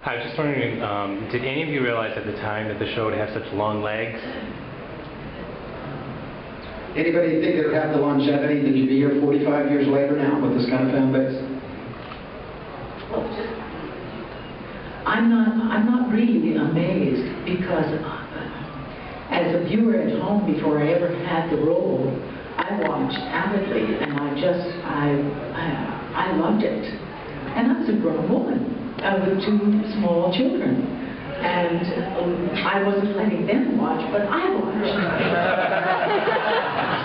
I was just wondering, did any of you realize at the time that the show would have such long legs? Anybody think it would have the longevity that you'd be here 45 years later now with this kind of fan base? Well, I'm not really amazed because as a viewer at home before I ever had the role, I watched avidly and I loved it. And I was a grown woman with two small children. And I wasn't letting them watch, but I watched.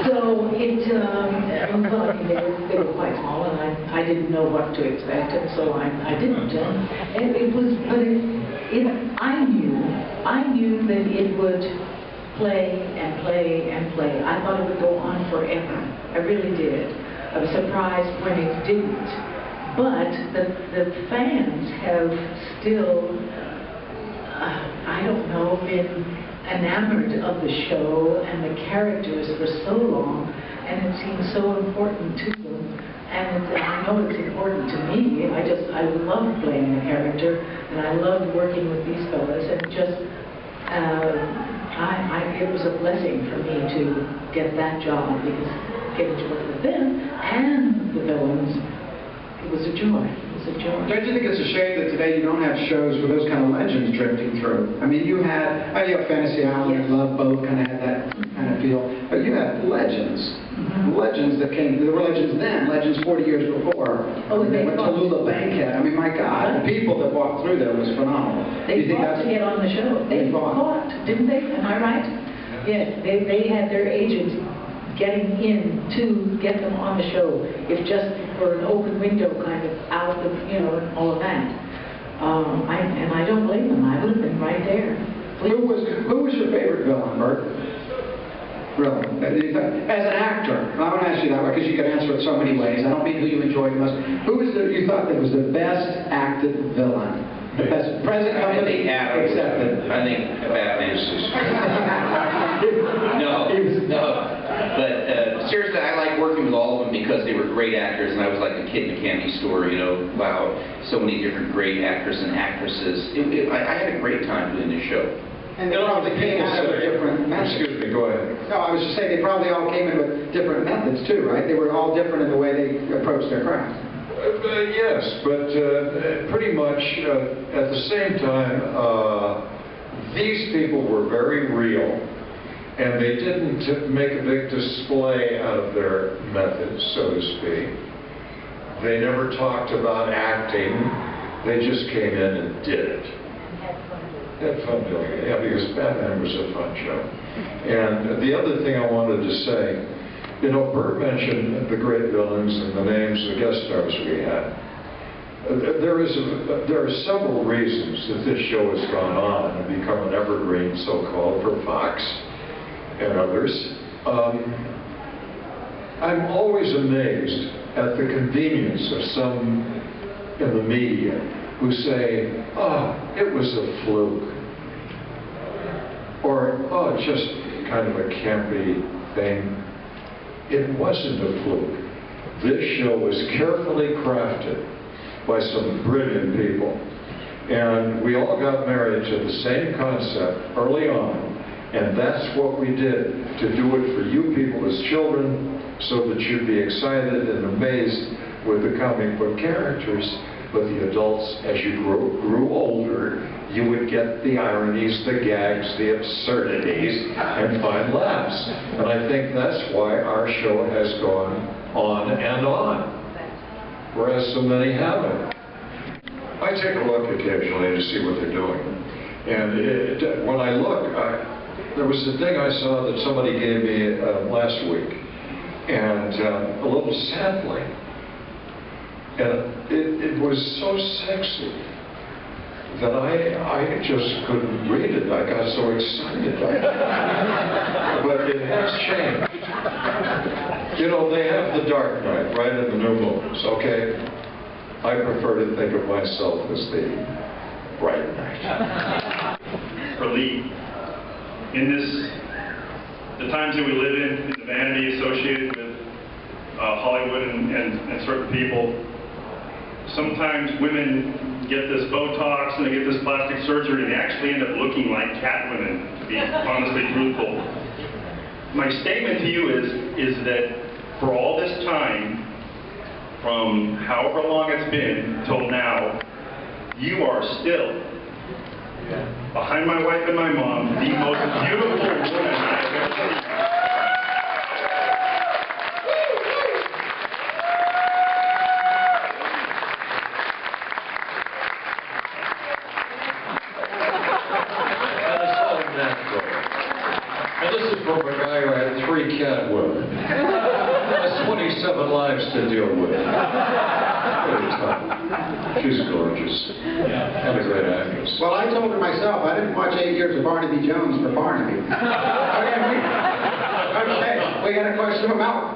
So well, they were quite small, and I didn't know what to expect, and so I didn't. I knew that it would play and play and play. I thought it would go on forever. I really did. I was surprised when it didn't. But the fans have still, I don't know, been enamored of the show and the characters for so long, and it seems so important to them. And I know it's important to me. I love playing the character, and I love working with these fellas, and just, it was a blessing for me to get that job, because getting to work with them and the villains, it was a joy. It was a joy. Don't you think it's a shame that today you don't have shows with those kind of legends drifting through? I mean, you had Fantasy Island and Love Boat kind of had that kind of feel, but you had legends. Legends that came, there were legends then, legends 40 years before. Oh, they went to Lula Bankhead. I mean, my God, the people that walked through there was phenomenal. They fought to get on the show. They fought, didn't they? Am I right? Yes, they had their agents getting in to get them on the show, if just for an open window kind of out of, and all of that. And I don't blame them. I would have been right there. Who was your favorite villain, Burt? Really? As an actor, I want to ask you that way because you can answer it so many ways. I don't mean who you enjoyed most. Who was you thought that was the best acted villain? The best present company accepted. I think Batman is No. But seriously, I like working with all of them because they were great actors, and I was like a kid in a candy store, wow, so many different great actors and actresses. I had a great time doing this show. And they probably came out with different methods. Excuse me, go ahead. No, I was just saying they probably all came in with different methods too, right? They were all different in the way they approached their craft. Yes, but pretty much at the same time, these people were very real, and they didn't make a big display out of their methods, so to speak. They never talked about acting. They just came in and did it. Had fun doing it. Yeah, because Batman was a fun show. And the other thing I wanted to say, Burt mentioned the great villains and the names of the guest stars we had. There are several reasons that this show has gone on and become an evergreen, so-called, for Fox and others. I'm always amazed at the convenience of some in the media who say, it was a fluke, or, just kind of a campy thing. It wasn't a fluke. This show was carefully crafted by some brilliant people. And we all got married to the same concept early on, and that's what we did, to do it for you people as children, so that you'd be excited and amazed with the comic book characters. But the adults, as you grew older, you would get the ironies, the gags, the absurdities, and find laughs. And I think that's why our show has gone on and on, whereas so many haven't. I take a look occasionally to see what they're doing. And when I look, there was a thing I saw that somebody gave me last week, and a little sampling. And it was so sexy that I just couldn't read it. I got so excited. But it has changed. They have the dark night right in the new moons, okay? I prefer to think of myself as the bright night. For Lee, in the times that we live in the vanity associated with Hollywood and certain people, sometimes women get this Botox and they get this plastic surgery, and they actually end up looking like cat women, to be honestly truthful. My statement to you is that for all this time, from however long it's been till now, you are still, behind my wife and my mom, the most beautiful woman I've ever seen. And this is from a guy who had 3 cat women. That's 27 lives to deal with. Very tough. She's gorgeous. And a great actress. Well, I told her myself, I didn't watch 8 years of Barnaby Jones for Barnaby. Okay, we got to question him out.